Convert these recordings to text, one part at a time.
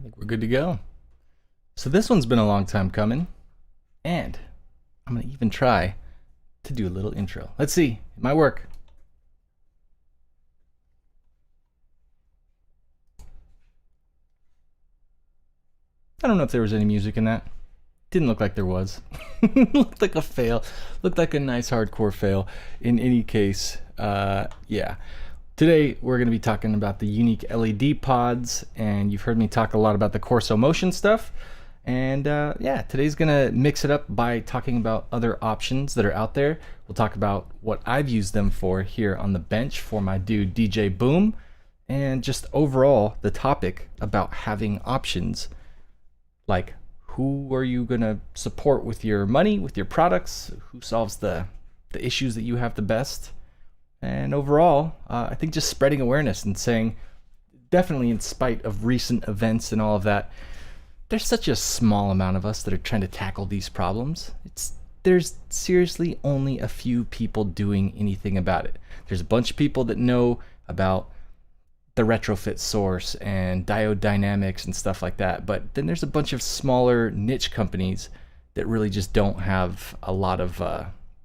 think we're good to go. So this one's been a long time coming, and I'm gonna even try to do a little intro. Let's see, it might work. I don't know if there was any music in that. Didn't look like there was. Looked like a fail. Looked like a nice hardcore fail. In any case, yeah. Today we're going to be talking about the unique LED pods, and you've heard me talk a lot about the Corso Motion stuff. And yeah, today's going to mix it up by talking about other options that are out there. We'll talk about what I've used them for here on the bench for my dude DJ Boom, and just overall the topic about having options. Like, who are you going to support with your money, with your products? Who solves the issues that you have the best? And overall, I think just spreading awareness and saying, definitely in spite of recent events and all of that, there's such a small amount of us that are trying to tackle these problems. There's seriously only a few people doing anything about it. There's a bunch of people that know about the retrofit source and diode dynamics and stuff like that, but then there's a bunch of smaller niche companies that really just don't have a lot of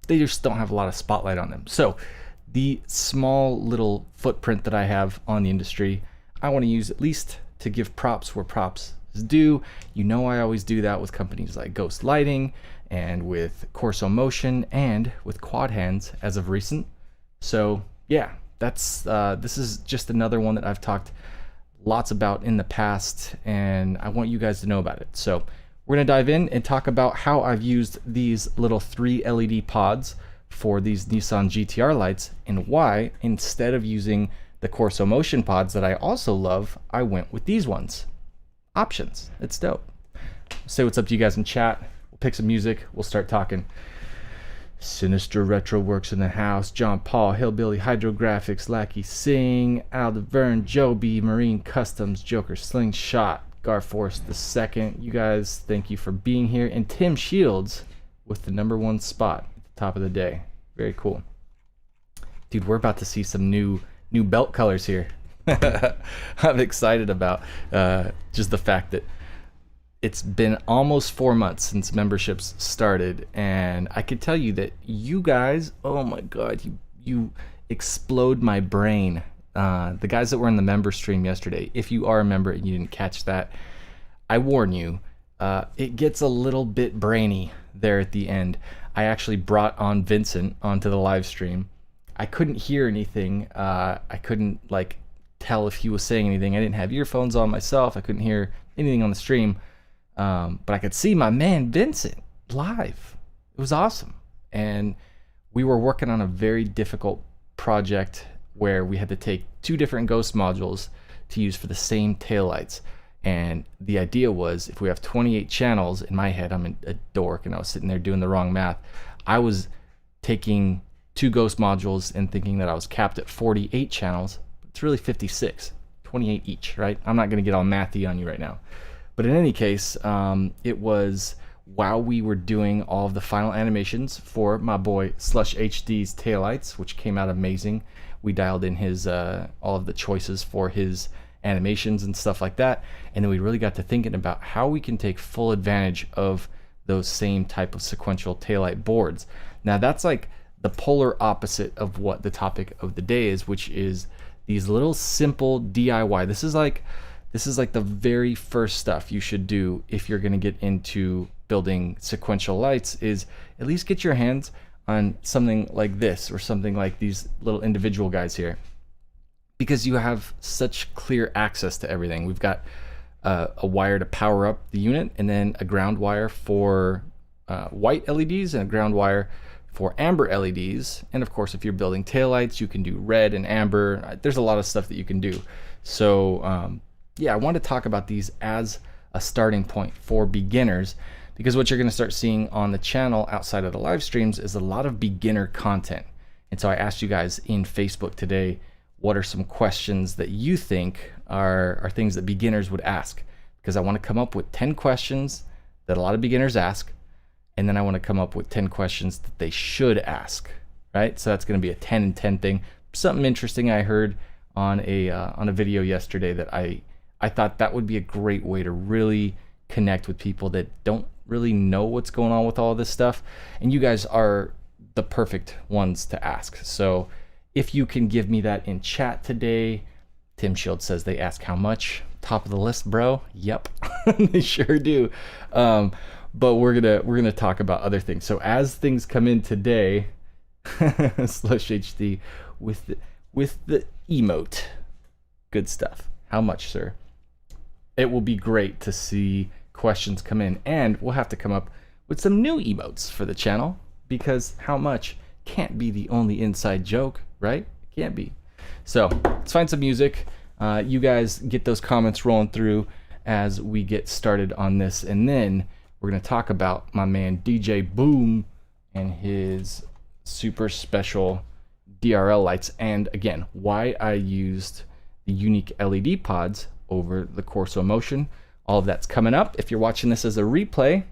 they just don't have a lot of spotlight on them. So the small little footprint that I have on the industry, I want to use at least to give props where props is due. You know, I always do that with companies like Ghost Lighting and with Corso Motion and with Quad Hands as of recent. So yeah, that's this is just another one that I've talked lots about in the past, and I want you guys to know about it. So we're gonna dive in and talk about how I've used these little 3 LED pods for these Nissan GTR lights, and why instead of using the Corso Motion pods that I also love, I went with these ones. Options. It's dope. Say what's up to you guys in chat. We'll pick some music. We'll start talking. Sinister Retro Works in the house. John Paul, Hillbilly Hydrographics, Lackey Sing, Aldevern, Joby, Marine Customs, Joker Slingshot, Garforce the Second. You guys, thank you for being here. And Tim Shields with the #1 spot at the top of the day. Very cool. Dude, we're about to see some new belt colors here. I'm excited about just the fact that it's been almost 4 months since memberships started, and I could tell you that you guys, oh my god, you explode my brain. The guys that were in the member stream yesterday, if you are a member and you didn't catch that, I warn you, it gets a little bit brainy there at the end. I actually brought on Vincent onto the live stream. I couldn't hear anything. I couldn't tell if he was saying anything. I didn't have earphones on myself. I couldn't hear anything on the stream. But I could see my man Vincent live. It was awesome. And we were working on a very difficult project where we had to take 2 different Ghost modules to use for the same taillights. And the idea was, if we have 28 channels, in my head, I'm a dork and I was sitting there doing the wrong math. I was taking 2 Ghost modules and thinking that I was capped at 48 channels. It's really 56, 28 each, right? I'm not going to get all mathy on you right now. But in any case, it was while we were doing all of the final animations for my boy Slush HD's taillights, which came out amazing. We dialed in his all of the choices for his animations and stuff like that, and then we really got to thinking about how we can take full advantage of those same type of sequential taillight boards. Now that's like the polar opposite of what the topic of the day is, which is these little simple DIY. This is like the very first stuff you should do if you're going to get into building sequential lights, is at least get your hands on something like this or something like these little individual guys here, because you have such clear access to everything. We've got a wire to power up the unit, and then a ground wire for white LEDs and a ground wire for amber LEDs. And of course, if you're building taillights, you can do red and amber. There's a lot of stuff that you can do. So yeah, I want to talk about these as a starting point for beginners, because what you're going to start seeing on the channel outside of the live streams is a lot of beginner content. And so I asked you guys in Facebook today, what are some questions that you think are things that beginners would ask? Because I want to come up with 10 questions that a lot of beginners ask, and then I want to come up with 10 questions that they should ask, right? So that's going to be a 10 and 10 thing. Something interesting I heard on a video yesterday that I I thought that would be a great way to really connect with people that don't really know what's going on with all this stuff. And you guys are the perfect ones to ask. So if you can give me that in chat today. Tim Shield says they ask how much. Top of the list, bro. Yep, they sure do. But we're gonna talk about other things. So as things come in today, Slush HD with the emote. Good stuff. How much, sir? It will be great to see questions come in, and we'll have to come up with some new emotes for the channel, because how much can't be the only inside joke, right? It can't be. So let's find some music. You guys get those comments rolling through as we get started on this, and then we're gonna talk about my man DJ Boom and his super special DRL lights, and again, why I used the Unique LED pods over the Corso Motion. All of that's coming up. If you're watching this as a replay,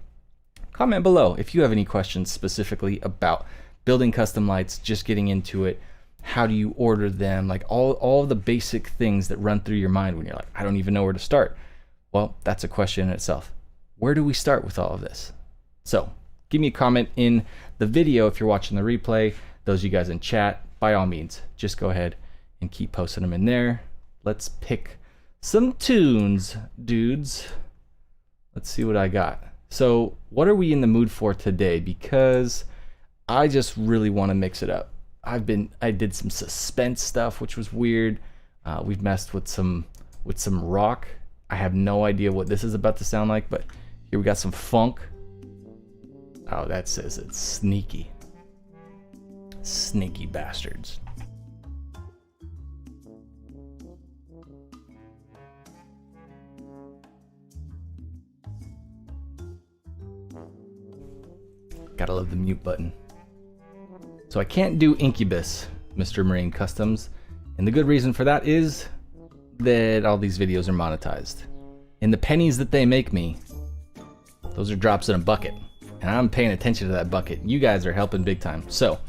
comment below if you have any questions specifically about building custom lights, just getting into it. How do you order them? Like all the basic things that run through your mind when you're like, I don't even know where to start. Well, that's a question in itself. Where do we start with all of this? So give me a comment in the video if you're watching the replay. Those of you guys in chat, by all means, just go ahead and keep posting them in there. Let's pick some tunes, dudes. Let's see what I got. So what are we in the mood for today? Because I just really want to mix it up. I did some suspense stuff, which was weird. We've messed with some rock. I have no idea what this is about to sound like, but here we got some funk. Oh, that says it's sneaky. Sneaky bastards. Gotta love the mute button. So I can't do Incubus, Mr. Marine Customs, and the good reason for that is that all these videos are monetized. And the pennies that they make me, those are drops in a bucket. And I'm paying attention to that bucket. You guys are helping big time. So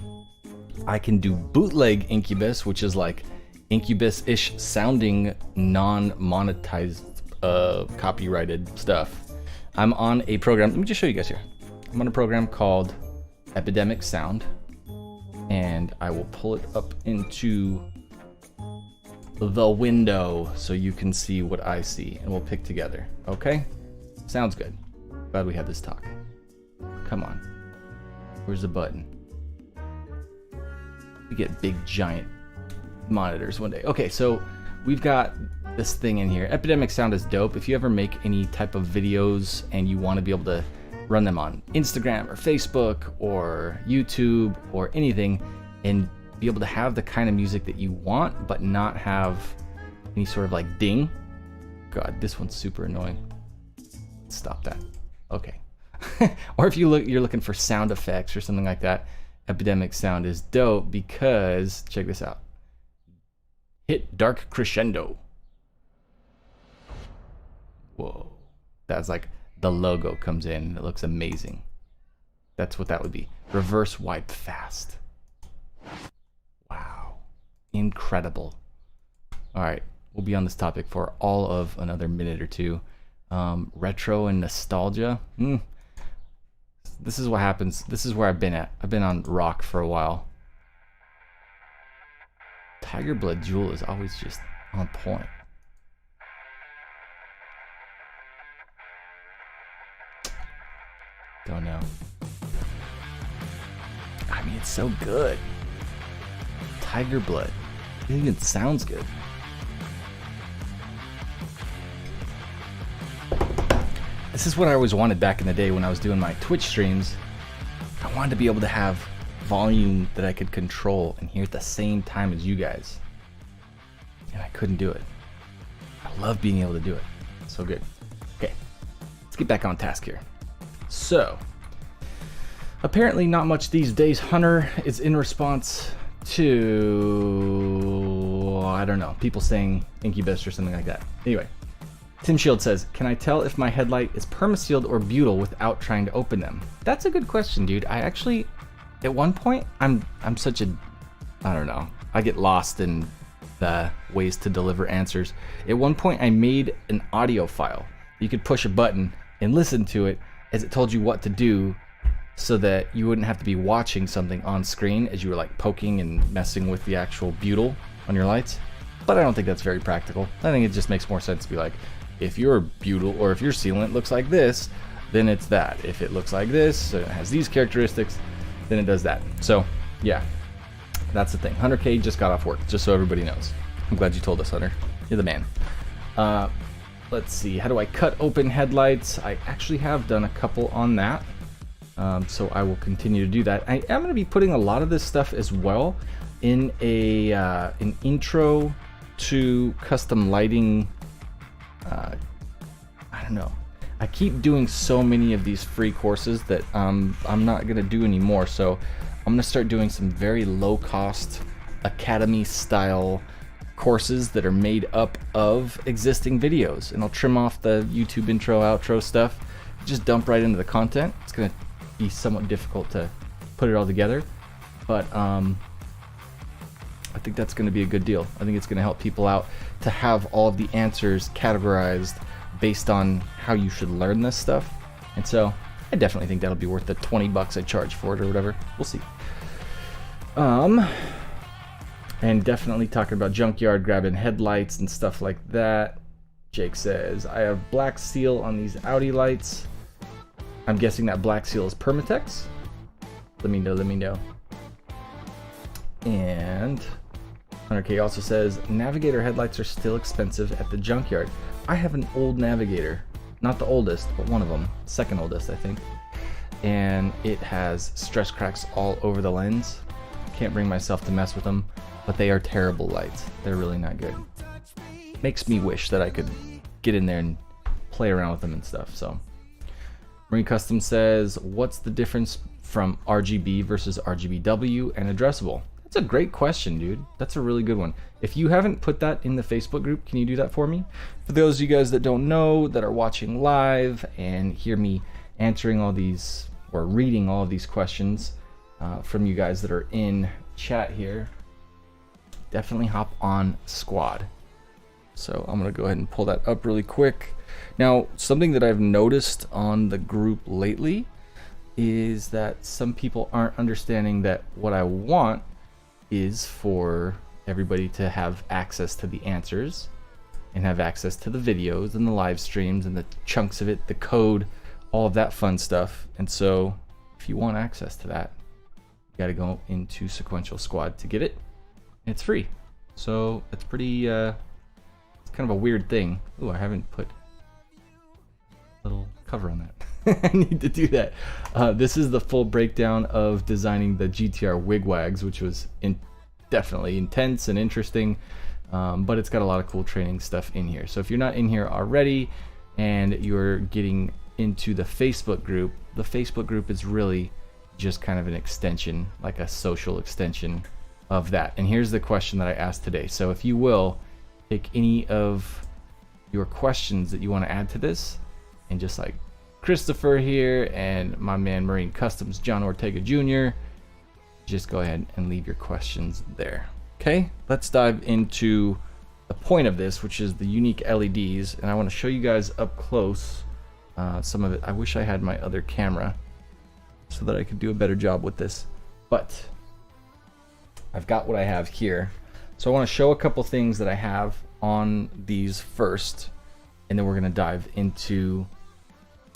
I can do bootleg Incubus, which is like Incubus-ish sounding non-monetized copyrighted stuff. I'm on a program, let me just show you guys here. I'm on a program called Epidemic Sound, and I will pull it up into the window so you can see what I see, and we'll pick together. Okay? Sounds good. Glad we had this talk. Come on. Where's the button? We get big giant monitors one day. Okay, so we've got this thing in here. Epidemic Sound is dope. If you ever make any type of videos and you want to be able to run them on Instagram or Facebook or YouTube or anything and be able to have the kind of music that you want but not have any sort of like ding. God, this one's super annoying. Stop that. Okay. Or if you're looking for sound effects or something like that, Epidemic Sound is dope because, check this out. Hit dark crescendo. Whoa. That's like the logo comes in and it looks amazing. That's what that would be. Reverse wipe fast. Wow. Incredible. All right. We'll be on this topic for all of another minute or two. Retro and nostalgia. This is what happens. This is where I've been at. I've been on rock for a while. Tiger Blood Jewel is always just on point. Don't know. I mean, it's so good. Tiger Blood. It even sounds good. This is what I always wanted back in the day when I was doing my Twitch streams. I wanted to be able to have volume that I could control and hear at the same time as you guys. And I couldn't do it. I love being able to do it. So good. Okay, let's get back on task here. So, apparently not much these days. Hunter is in response to, I don't know, people saying Incubus or something like that. Anyway. Tim Shield says, can I tell if my headlight is permasealed or butyl without trying to open them? That's a good question, dude. I actually, at one point, I'm such a, I don't know, I get lost in ways to deliver answers. At one point I made an audio file. You could push a button and listen to it as it told you what to do, so that you wouldn't have to be watching something on screen as you were like poking and messing with the actual butyl on your lights. But I don't think that's very practical. I think it just makes more sense to be like, if your butyl or if your sealant looks like this, then it's that. If it looks like this, so it has these characteristics, then it does that. So yeah, that's the thing. 100K just got off work, just so everybody knows. I'm glad you told us, Hunter. You're the man. Let's see, how do I cut open headlights? I actually have done a couple on that. So I will continue to do that. I am going to be putting a lot of this stuff as well in an intro to custom lighting. I don't know. I keep doing so many of these free courses that I'm not going to do anymore. So I'm going to start doing some very low cost academy style courses that are made up of existing videos. And I'll trim off the YouTube intro, outro stuff. Just dump right into the content. It's going to be somewhat difficult to put it all together, but I think that's going to be a good deal. I think it's going to help people out to have all of the answers categorized based on how you should learn this stuff. And so I definitely think that'll be worth the 20 bucks I charge for it or whatever. We'll see. And definitely talking about junkyard grabbing headlights and stuff like that. Jake says, I have black seal on these Audi lights. I'm guessing that black seal is Permatex. Let me know. And 100K also says, Navigator headlights are still expensive at the junkyard. I have an old Navigator. Not the oldest, but one of them. Second oldest, I think. And it has stress cracks all over the lens. Can't bring myself to mess with them, but they are terrible lights. They're really not good. Makes me wish that I could get in there and play around with them and stuff, so. Marine Custom says, what's the difference from RGB versus RGBW and addressable? That's a great question, dude. That's a really good one. If you haven't put that in the Facebook group, can you do that for me? For those of you guys that don't know, that are watching live and hear me answering all these or reading all of these questions from you guys that are in chat here, definitely hop on Squad. So I'm gonna go ahead and pull that up really quick. Now, something that I've noticed on the group lately is that some people aren't understanding that what I want is for everybody to have access to the answers and have access to the videos and the live streams and the chunks of it, the code, all of that fun stuff. And so if you want access to that, you gotta go into Sequential Squad to get it. And it's free. So it's pretty, it's kind of a weird thing. Ooh, I haven't put little cover on that. I need to do that. This is the full breakdown of designing the GTR wigwags, which was definitely intense and interesting, but it's got a lot of cool training stuff in here. So if you're not in here already and you're getting into the Facebook group is really just kind of an extension, like a social extension of that. And here's the question that I asked today. So if you will, pick any of your questions that you want to add to this, and just like Christopher here and my man Marine Customs John Ortega Jr., just go ahead and leave your questions there. Okay, let's dive into the point of this, which is the unique LEDs, and I want to show you guys up close some of it. I wish I had my other camera so that I could do a better job with this, but I've got what I have here. So I want to show a couple things that I have on these first, and then we're going to dive into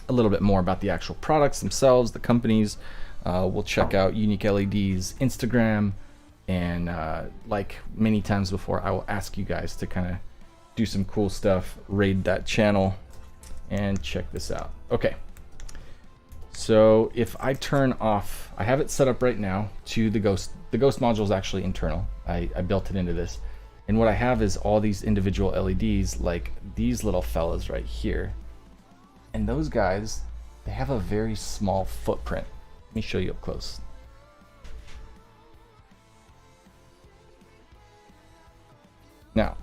a little bit more about the actual products themselves, the companies. We'll check out YuniqueLED's Instagram, and like many times before, I will ask you guys to kind of do some cool stuff, raid that channel, and check this out. Okay, so if I turn off, I have it set up right now to the Ghost. The Ghost module is actually internal. I built it into this, and what I have is all these individual LEDs, like these little fellas right here. And those guys, they have a very small footprint. Let me show you up close. Now,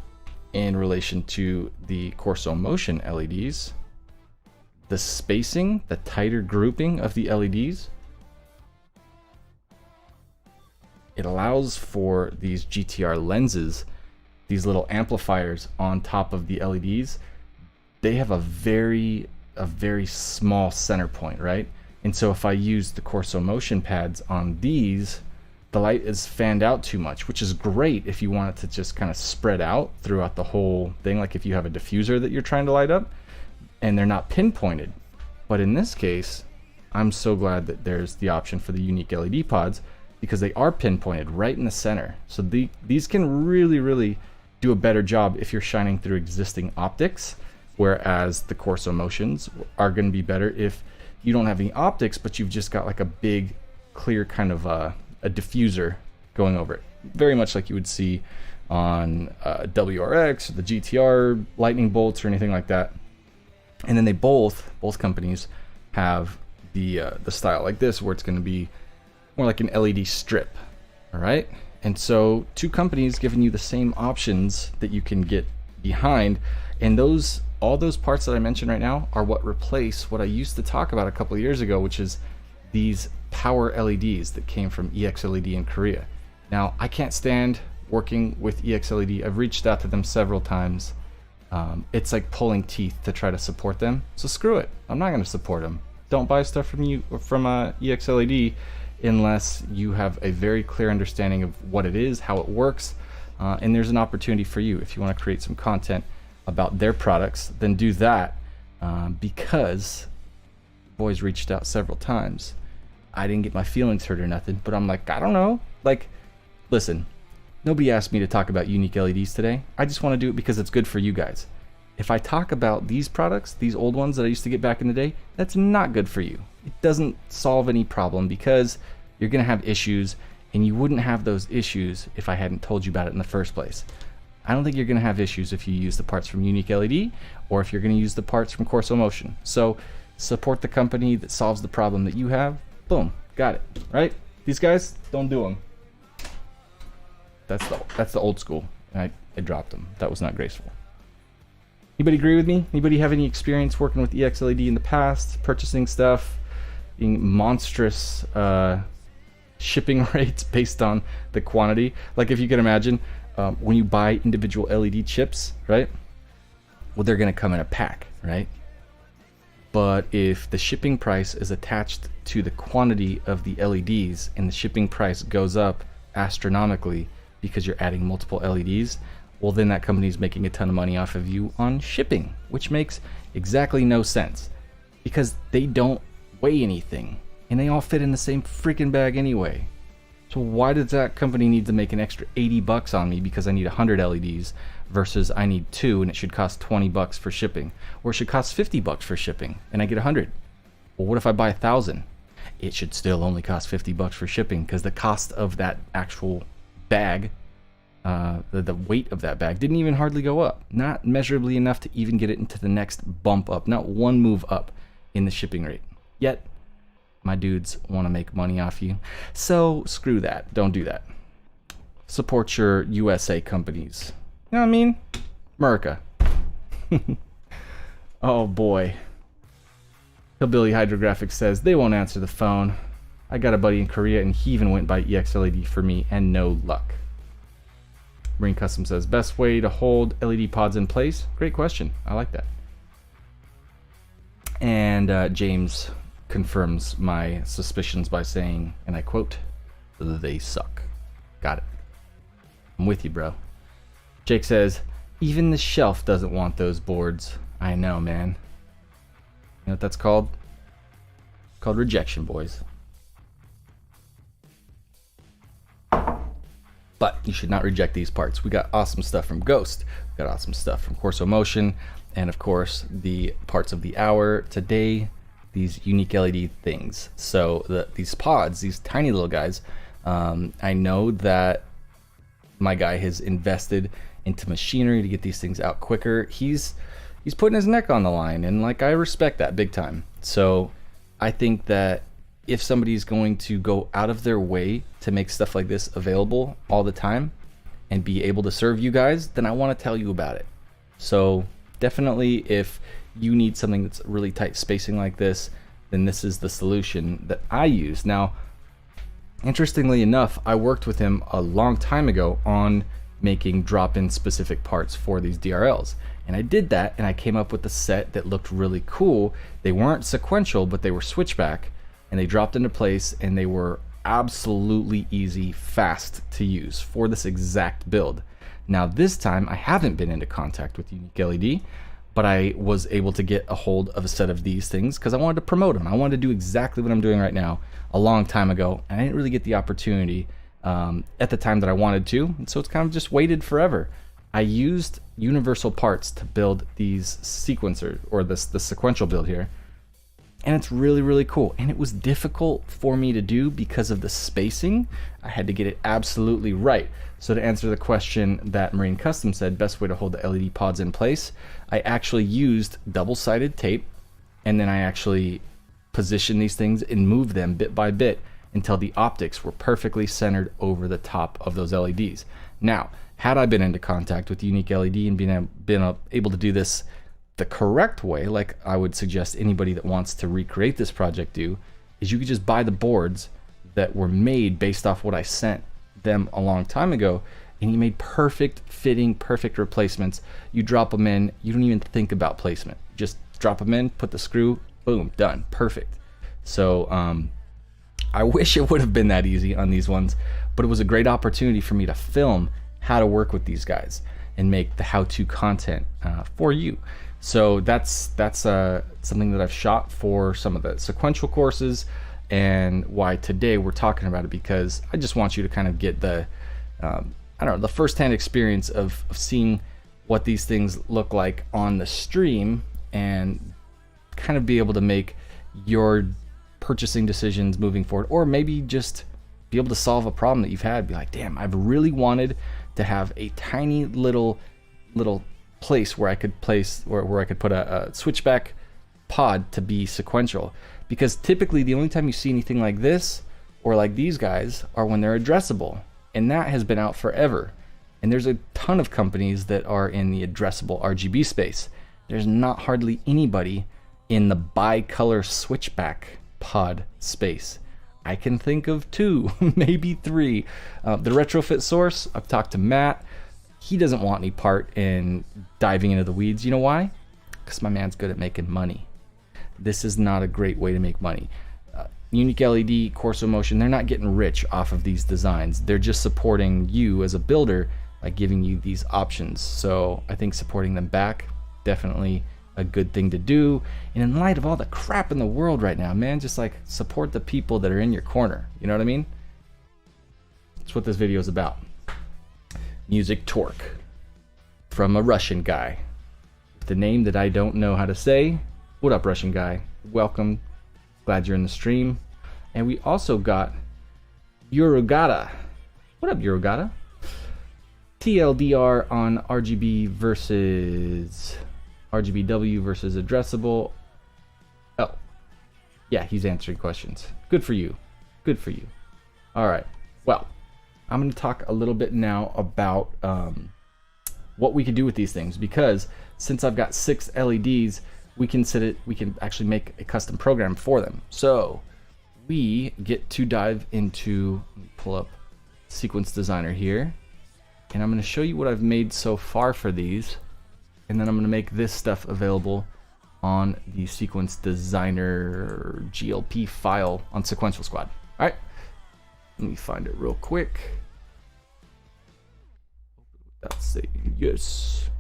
in relation to the Corso Motion LEDs, the spacing, the tighter grouping of the LEDs, it allows for these GTR lenses these little amplifiers on top of the LEDs, they have a very small center point, right? And so if I use the Corso motion pads on these, the light is fanned out too much, which is great if you want it to just kind of spread out throughout the whole thing, like if you have a diffuser that you're trying to light up and they're not pinpointed. But in this case, I'm so glad that there's the option for the unique LED pods, because they are pinpointed right in the center. So these can really do a better job if you're shining through existing optics, whereas the Corso motions are going to be better if you don't have any optics, but you've just got like a big clear kind of a diffuser going over it, very much like you would see on WRX or the GTR lightning bolts or anything like that. And then they both companies have the style like this, where it's going to be more like an LED strip. All right, and so two companies giving you the same options that you can get behind, and all those parts that I mentioned right now are what replace what I used to talk about a couple of years ago, which is these power LEDs that came from YuniqueLED in Korea. Now, I can't stand working with YuniqueLED. I've reached out to them several times. It's like pulling teeth to try to support them. So screw it. I'm not going to support them. Don't buy stuff from YuniqueLED unless you have a very clear understanding of what it is, how it works, and there's an opportunity for you. If you want to create some content about their products, then do that, because boys reached out several times. I didn't get my feelings hurt or nothing, but I'm like, I don't know. Like, listen, nobody asked me to talk about unique LEDs today. I just want to do it because it's good for you guys. If I talk about these products, these old ones that I used to get back in the day, that's not good for you. It doesn't solve any problem, because you're going to have issues, and you wouldn't have those issues if I hadn't told you about it in the first place. I don't think you're going to have issues if you use the parts from YuniqueLED, or if you're going to use the parts from Corso Motion. So support the company that solves the problem that you have. Boom, got it, right? These guys, don't do them. That's the old school. I dropped them. That was not graceful. Anybody agree with me? Anybody have any experience working with YuniqueLED in the past, purchasing stuff, being monstrous shipping rates based on the quantity? Like, if you can imagine, when you buy individual LED chips, right? Well, they're going to come in a pack, right? But if the shipping price is attached to the quantity of the LEDs, and the shipping price goes up astronomically because you're adding multiple LEDs, well, then that company is making a ton of money off of you on shipping, which makes exactly no sense, because they don't weigh anything and they all fit in the same freaking bag anyway. So why does that company need to make an extra 80 bucks on me because I need 100 LEDs versus I need 2 and it should cost 20 bucks for shipping, or it should cost 50 bucks for shipping and I get 100? Well, what if I buy 1,000? It should still only cost 50 bucks for shipping, because the cost of that actual bag, the weight of that bag didn't even hardly go up, not measurably enough to even get it into the next bump up, not one move up in the shipping rate. Yet my dudes want to make money off you. So screw that. Don't do that. Support your USA companies. You know what I mean? America. Oh boy. Hillbilly Hydrographic says they won't answer the phone. I got a buddy in Korea and he even went by YuniqueLED for me and no luck. Marine Custom says, best way to hold LED pods in place? Great question. I like that. And James confirms my suspicions by saying, and I quote, they suck. Got it. I'm with you, bro. Jake says, even the shelf doesn't want those boards. I know, man. You know what that's called? It's called rejection, boys. But you should not reject these parts. We got awesome stuff from Ghost. We got awesome stuff from Corso Motion. And of course, the parts of the hour today, these YuniqueLED things. So these pods, these tiny little guys, I know that my guy has invested into machinery to get these things out quicker. He's putting his neck on the line, and like, I respect that big time. So I think that if somebody's going to go out of their way to make stuff like this available all the time and be able to serve you guys, then I want to tell you about it. So definitely, if you need something that's really tight spacing like this, then this is the solution that I use. Now, interestingly enough, I worked with him a long time ago on making drop-in specific parts for these DRLs. And I did that, and I came up with a set that looked really cool. They weren't sequential, but they were switchback, and they dropped into place, and they were absolutely easy, fast to use for this exact build. Now this time I haven't been into contact with YuniqueLED, but I was able to get a hold of a set of these things because I wanted to promote them. I wanted to do exactly what I'm doing right now a long time ago, and I didn't really get the opportunity at the time that I wanted to, and so it's kind of just waited forever. I used universal parts to build these sequencers, or the sequential build here, and it's really, really cool. And it was difficult for me to do because of the spacing. I had to get it absolutely right. So to answer the question that Marine Custom said, best way to hold the LED pods in place, I actually used double-sided tape, and then I actually positioned these things and moved them bit by bit until the optics were perfectly centered over the top of those LEDs. Now, had I been into contact with YuniqueLED and been able to do this the correct way, like I would suggest anybody that wants to recreate this project do, is you could just buy the boards that were made based off what I sent them a long time ago, and you made perfect fitting, perfect replacements. You drop them in, you don't even think about placement. Just drop them in, put the screw, boom, done, perfect. So I wish it would have been that easy on these ones, but it was a great opportunity for me to film how to work with these guys and make the how-to content for you. So that's something that I've shot for some of the sequential courses, and why today we're talking about it, because I just want you to kind of get the I don't know, the first-hand experience of seeing what these things look like on the stream, and kind of be able to make your purchasing decisions moving forward, or maybe just be able to solve a problem that you've had. Be like, damn, I've really wanted to have a tiny little place where I could place, where I could put a switchback pod to be sequential, because typically the only time you see anything like this or like these guys are when they're addressable, and that has been out forever. And there's a ton of companies that are in the addressable RGB space. There's not hardly anybody in the bicolor switchback pod space. I can think of 2, maybe 3. The retrofit source, I've talked to Matt. He doesn't want any part in diving into the weeds. You know why? Because my man's good at making money. This is not a great way to make money. YuniqueLED, Corso Motion, they're not getting rich off of these designs. They're just supporting you as a builder by giving you these options. So I think supporting them back, definitely a good thing to do. And in light of all the crap in the world right now, man, just like support the people that are in your corner. You know what I mean? That's what this video is about. Music Torque from a Russian guy, the name that I don't know how to say. What up, Russian guy? Welcome. Glad you're in the stream. And we also got Urugata. What up, Urugata? TLDR on RGB versus RGBW versus addressable. Oh, yeah, he's answering questions. Good for you. Good for you. All right. Well, I'm going to talk a little bit now about what we can do with these things, because since I've got 6 LEDs, we can actually make a custom program for them. So we get to dive into, let me pull up Sequence Designer here, and I'm going to show you what I've made so far for these, and then I'm going to make this stuff available on the Sequence Designer GLP file on Sequential Squad. All right, let me find it real quick. That's saying yes.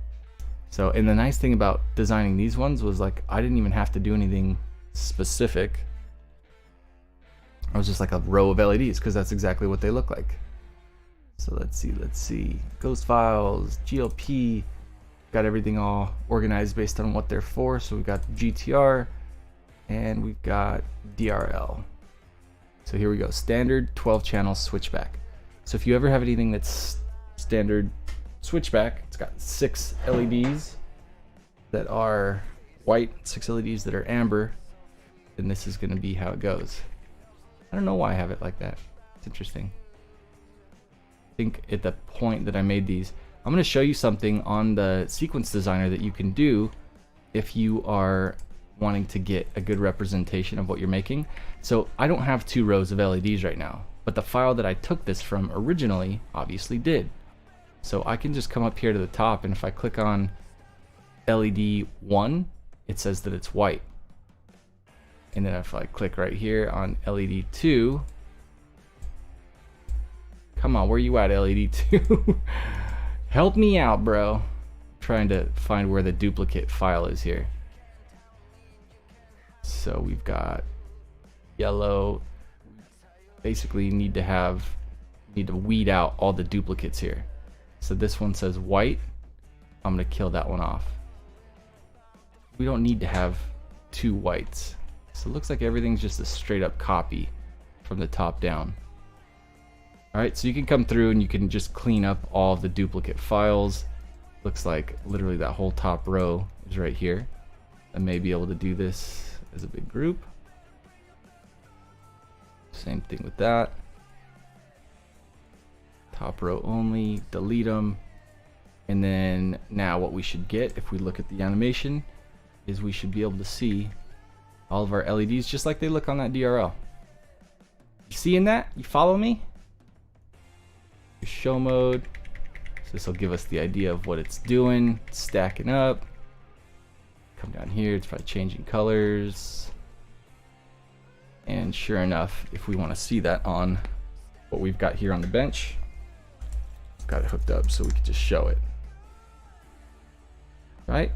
So, and the nice thing about designing these ones was, like, I didn't even have to do anything specific. I was just like a row of LEDs, because that's exactly what they look like. So let's see. Ghost files, GLP, got everything all organized based on what they're for. So we've got GTR and we've got DRL. So here we go, standard 12 channel switchback. So if you ever have anything that's standard switchback, it's got 6 LEDs that are white, 6 LEDs that are amber, then this is going to be how it goes. I don't know why I have it like that. It's interesting. I think at the point that I made these, I'm going to show you something on the Sequence Designer that you can do if you are wanting to get a good representation of what you're making. So I don't have 2 rows of LEDs right now, but the file that I took this from originally obviously did. So I can just come up here to the top, and if I click on LED 1, it says that it's white. And then if I click right here on LED 2, come on, where you at, LED 2? Help me out, bro. I'm trying to find where the duplicate file is here. So we've got yellow. Basically, you need to weed out all the duplicates here. So this one says white. I'm gonna kill that one off. We don't need to have two whites. So it looks like everything's just a straight up copy from the top down. Alright, so you can come through and you can just clean up all of the duplicate files. Looks like literally that whole top row is right here. I may be able to do this as a big group. Same thing with that. Top row only, delete them. And then now what we should get, if we look at the animation, is we should be able to see all of our LEDs just like they look on that DRL. You seeing that? You follow me? Show mode. So this will give us the idea of what it's doing. It's stacking up. Come down here, it's probably changing colors. And sure enough, if we want to see that on what we've got here on the bench, got it hooked up so we can just show it. Right?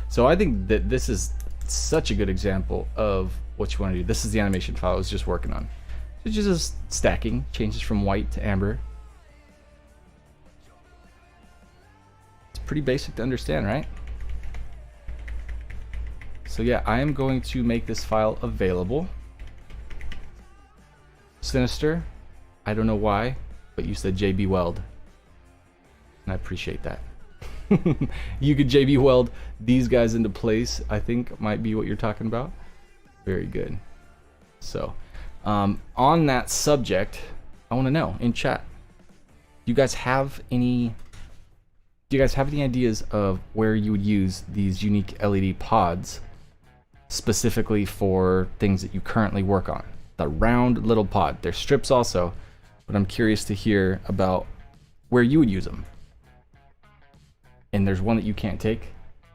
So I think that this is such a good example of what you want to do. This is the animation file I was just working on. It's just stacking, changes from white to amber. It's pretty basic to understand, right? So yeah, I am going to make this file available. Sinister, I don't know why, but you said JB Weld, and I appreciate that. You could JB Weld these guys into place, I think might be what you're talking about. Very good. So on that subject, I want to know in chat, do you guys have any ideas of where you would use these unique LED pods specifically for things that you currently work on? The round little pod. There's strips also, but I'm curious to hear about where you would use them. And there's one that you can't take.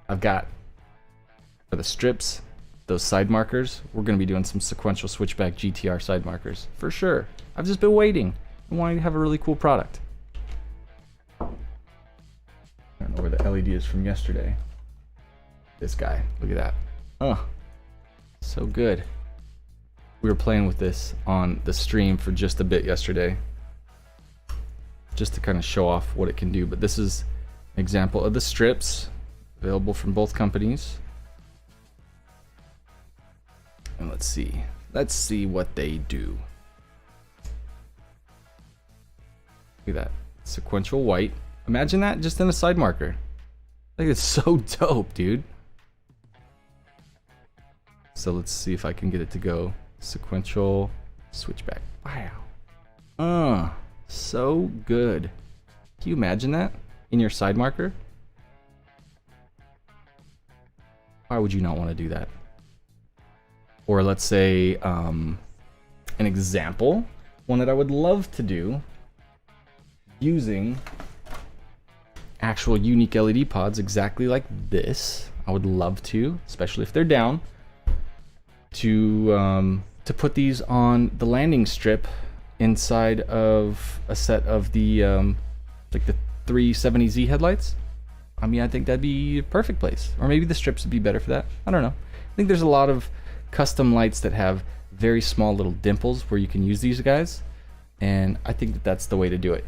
I've got, for the strips, those side markers. We're going to be doing some sequential switchback GTR side markers for sure. I've just been waiting and wanting to have a really cool product. I don't know where the LED is from yesterday. This guy, look at that. Oh, so good. We were playing with this on the stream for just a bit yesterday, just to kind of show off what it can do. But this is an example of the strips available from both companies. And let's see what they do. Look at that, sequential white. Imagine that just in a side marker. Like, it's so dope, dude. So let's see if I can get it to go sequential switchback. Wow. So good. Can you imagine that in your side marker? Why would you not want to do that? Or let's say an example, one that I would love to do using actual unique LED pods exactly like this. I would love to, especially if they're down, to put these on the landing strip inside of a set of the like the 370Z headlights. I mean, I think that'd be a perfect place. Or maybe the strips would be better for that. I don't know. I think there's a lot of custom lights that have very small little dimples where you can use these guys, and I think that that's the way to do it.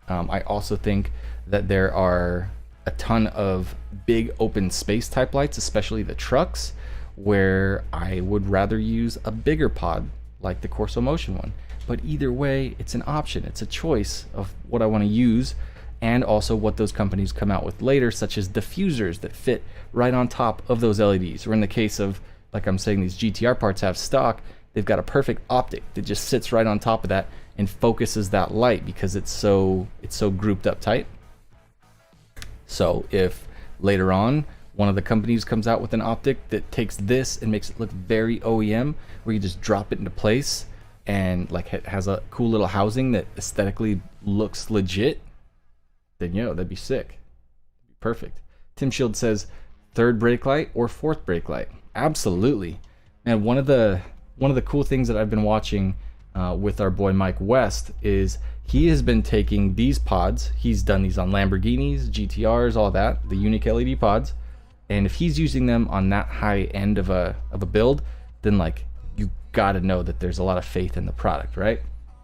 I also think that there are a ton of big open space type lights, especially the trucks, where I would rather use a bigger pod like the Corso Motion one. But either way, it's an option. It's a choice of what I want to use, and also what those companies come out with later, such as diffusers that fit right on top of those LEDs. Or in the case of, like I'm saying, these GTR parts have stock, they've got a perfect optic that just sits right on top of that and focuses that light because it's so grouped up tight. So if later on one of the companies comes out with an optic that takes this and makes it look very OEM, where you just drop it into place and like it has a cool little housing that aesthetically looks legit, then that'd be sick. Perfect. Tim Shield says, third brake light or fourth brake light? Absolutely. And one of the cool things that I've been watching with our boy Mike West is he has been taking these pods. He's done these on Lamborghinis, GTRs, all that, the YuniqueLED pods. And if he's using them on that high end of a build, then like you gotta know that there's a lot of faith in the product, right?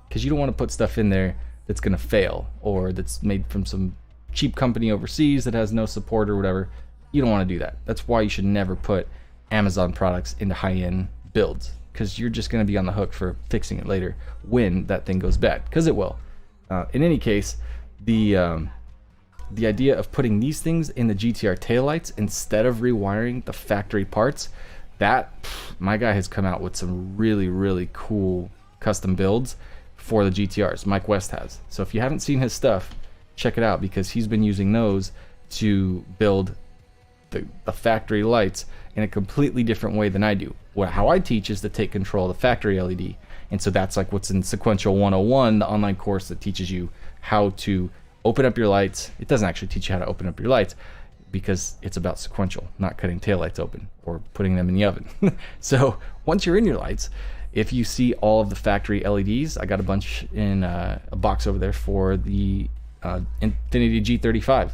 Because you don't want to put stuff in there that's gonna fail, or that's made from some cheap company overseas that has no support or whatever. You don't want to do that. That's why you should never put Amazon products into high-end builds, because you're just going to be on the hook for fixing it later when that thing goes bad, because it will. In any case, the idea of putting these things in the GTR taillights instead of rewiring the factory parts, my guy has come out with some really, really cool custom builds for the GTRs. Mike West has. So if you haven't seen his stuff, check it out, because he's been using those to build the factory lights in a completely different way than I do. How I teach is to take control of the factory LED. And so that's like what's in Sequential 101, the online course that teaches you how to open up your lights. It doesn't actually teach you how to open up your lights, because it's about sequential, not cutting taillights open or putting them in the oven. So once you're in your lights, if you see all of the factory LEDs, I got a bunch in a box over there for the Infinity G35,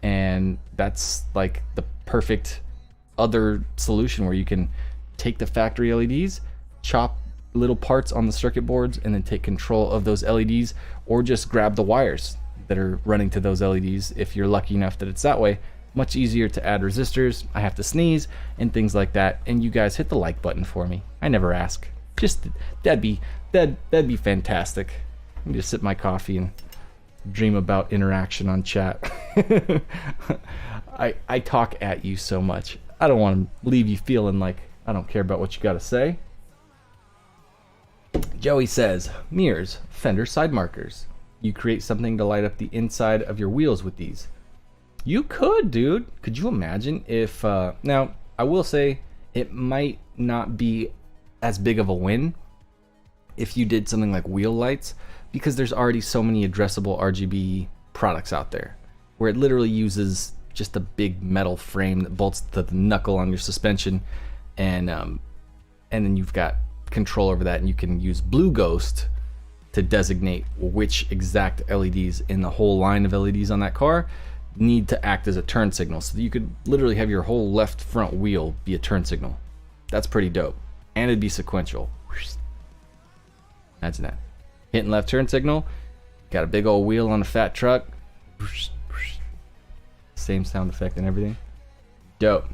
and that's like the perfect other solution where you can take the factory LEDs, chop little parts on the circuit boards, and then take control of those LEDs, or just grab the wires that are running to those LEDs if you're lucky enough that it's that way. Much easier to add resistors. I have to sneeze and things like that, and you guys hit the like button for me. I never ask. Just that'd be fantastic. Let me just sip my coffee and dream about interaction on chat. I talk at you so much. I don't want to leave you feeling like I don't care about what you got to say. Joey says, mirrors, fender side markers. You create something to light up the inside of your wheels with these. You could, dude. Could you imagine if... now, I will say it might not be as big of a win if you did something like wheel lights, because there's already so many addressable RGB products out there where it literally uses just a big metal frame that bolts to the knuckle on your suspension, and then you've got control over that, and you can use Blue Ghost to designate which exact LEDs in the whole line of LEDs on that car need to act as a turn signal, so that you could literally have your whole left front wheel be a turn signal. That's pretty dope, and it'd be sequential. Imagine that. Hitting left turn signal, got a big old wheel on a fat truck, same sound effect and everything. Dope.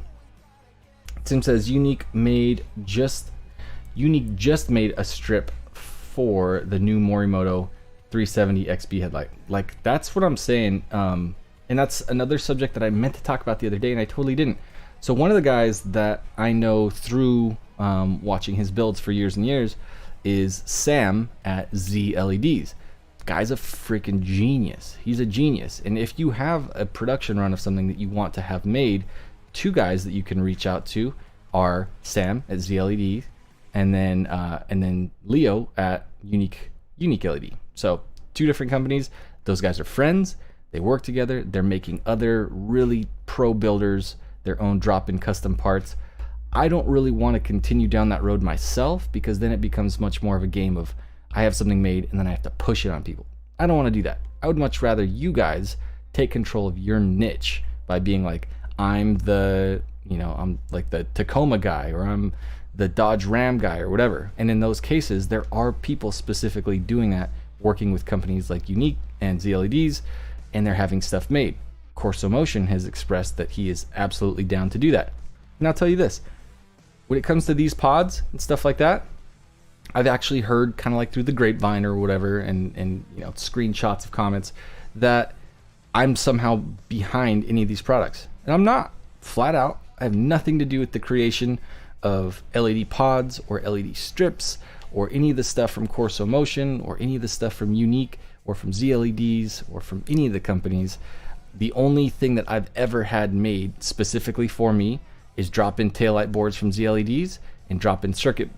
Tim says Unique just made a strip for the new Morimoto 370 XB headlight. Like, that's what I'm saying. And that's another subject that I meant to talk about the other day, and I totally didn't. So one of the guys that I know through watching his builds for years and years is Sam at YuniqueLEDs. Guy's a freaking genius. He's a genius. And if you have a production run of something that you want to have made, two guys that you can reach out to are Sam at YuniqueLEDs, and then Leo at YuniqueLED. So two different companies. Those guys are friends. They work together. They're making other really pro builders their own drop-in custom parts. I don't really want to continue down that road myself, because then it becomes much more of a game of I have something made and then I have to push it on people. I don't want to do that. I would much rather you guys take control of your niche by being like, I'm like the Tacoma guy, or I'm the Dodge Ram guy, or whatever. And in those cases, there are people specifically doing that, working with companies like Unique and YuniqueLEDs, and they're having stuff made. Corso Motion has expressed that he is absolutely down to do that. And I'll tell you this, when it comes to these pods and stuff like that, I've actually heard, kind of like through the grapevine or whatever, and screenshots of comments, that I'm somehow behind any of these products. And I'm not. Flat out, I have nothing to do with the creation of LED pods or LED strips or any of the stuff from Corso Motion or any of the stuff from Unique or from YuniqueLEDs or from any of the companies. The only thing that I've ever had made specifically for me is drop-in taillight boards from YuniqueLEDs and drop-in circuit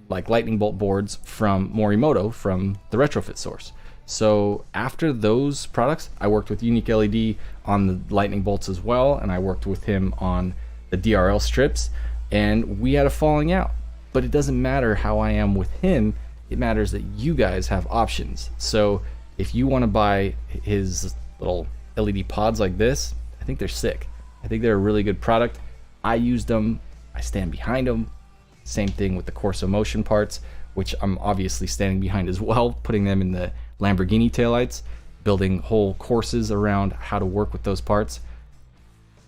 like lightning bolt boards from Morimoto from the retrofit source. So after those products, I worked with YuniqueLED on the lightning bolts as well, and I worked with him on the DRL strips, and we had a falling out. But it doesn't matter how I am with him, it matters that you guys have options. So if you want to buy his little LED pods like this, I think they're sick. I think they're a really good product. I used them, I stand behind them. Same thing with the Corso Motion parts, which I'm obviously standing behind as well, putting them in the Lamborghini taillights, building whole courses around how to work with those parts,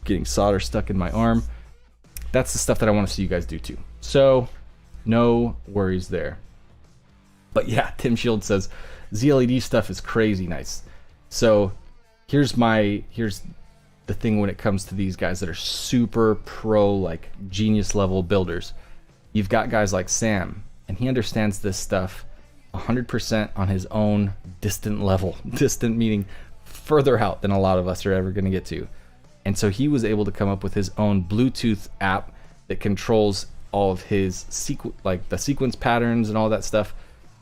getting solder stuck in my arm. That's the stuff that I want to see you guys do too. So no worries there. But yeah, Tim Shield says ZLED stuff is crazy nice. So here's the thing when it comes to these guys that are super pro, like genius level builders. You've got guys like Sam, and he understands this stuff 100% on his own distant level. Distant meaning further out than a lot of us are ever going to get to. And so he was able to come up with his own Bluetooth app that controls all of his like the sequence patterns and all that stuff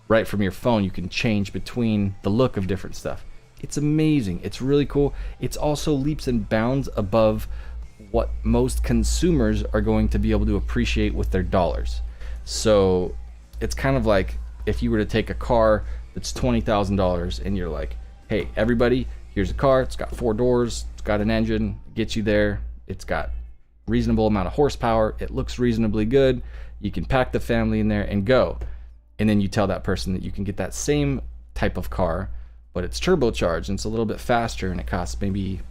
right from your phone. You can change between the look of different stuff. It's amazing. It's really cool. It's also leaps and bounds above what most consumers are going to be able to appreciate with their dollars. So it's kind of like if you were to take a car that's $20,000 and you're like, hey, everybody, here's a car. It's got 4 doors. It's got an engine. Gets you there. It's got reasonable amount of horsepower. It looks reasonably good. You can pack the family in there and go. And then you tell that person that you can get that same type of car, but it's turbocharged and it's a little bit faster and it costs maybe,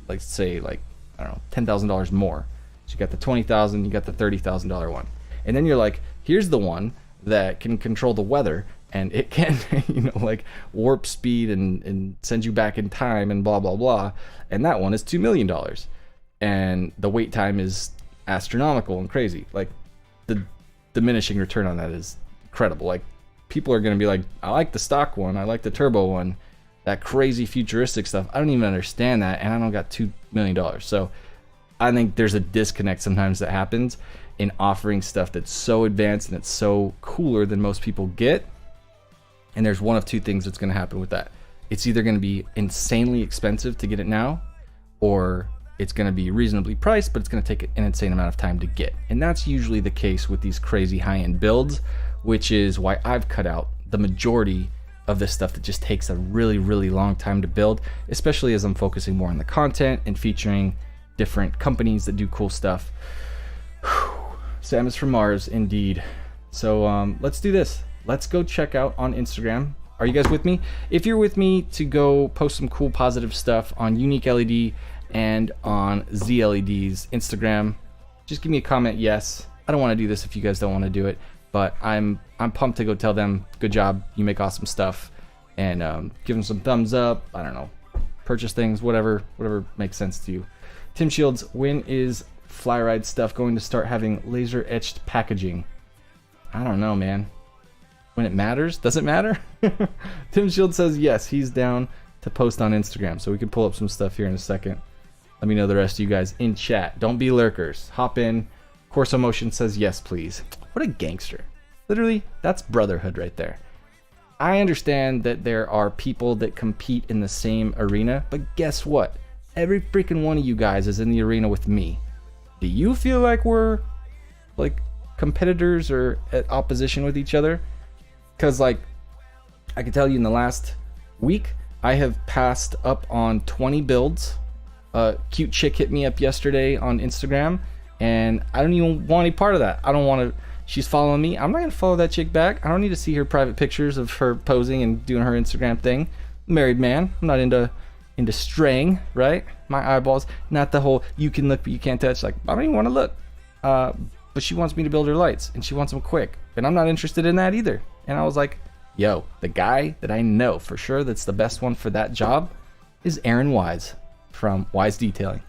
like, say, like, I don't know, $10,000 more. So you got the $20,000, you got the $30,000 one. And then you're like, here's the one that can control the weather and it can, you know, like warp speed and send you back in time and blah, blah, blah. And that one is $2 million. And the wait time is astronomical and crazy. Like, the diminishing return on that is incredible. Like, people are going to be like, I like the stock one, I like the turbo one, that crazy futuristic stuff. I don't even understand that, and I don't got $2 million. So I think there's a disconnect sometimes that happens in offering stuff that's so advanced and it's so cooler than most people get. And there's one of two things that's going to happen with that. It's either going to be insanely expensive to get it now, or it's going to be reasonably priced, but it's going to take an insane amount of time to get. And that's usually the case with these crazy high-end builds, which is why I've cut out the majority of this stuff that just takes a really, really long time to build, especially as I'm focusing more on the content and featuring different companies that do cool stuff. Whew. Sam is from Mars, indeed. So let's do this. Let's go check out on Instagram. Are you guys with me? If you're with me, to go post some cool positive stuff on YuniqueLED and on ZLED's Instagram, just give me a comment, yes. I don't want to do this if you guys don't want to do it, but I'm pumped to go tell them, good job, you make awesome stuff, and give them some thumbs up. I don't know, purchase things, whatever makes sense to you. Tim Shields, when is FlyRyde stuff going to start having laser etched packaging? I don't know, man. When it matters? Does it matter? Tim Shields says yes, he's down to post on Instagram, so we can pull up some stuff here in a second. Let me know the rest of you guys in chat. Don't be lurkers. Hop in. Corso Motion says yes, please. What a gangster. Literally, that's brotherhood right there. I understand that there are people that compete in the same arena, but guess what? Every freaking one of you guys is in the arena with me. Do you feel like we're like competitors or at opposition with each other? Because, like, I can tell you in the last week, I have passed up on 20 builds. Cute chick hit me up yesterday on Instagram, and I don't even want any part of that. I don't want to. She's following me. I'm not going to follow that chick back. I don't need to see her private pictures of her posing and doing her Instagram thing. Married man. I'm not into straying, right? My eyeballs. Not the whole you can look but you can't touch. Like, I don't even want to look. But she wants me to build her lights, and she wants them quick. And I'm not interested in that either. And I was like, yo, the guy that I know for sure that's the best one for that job is Aaron Wise from Wise Detailing.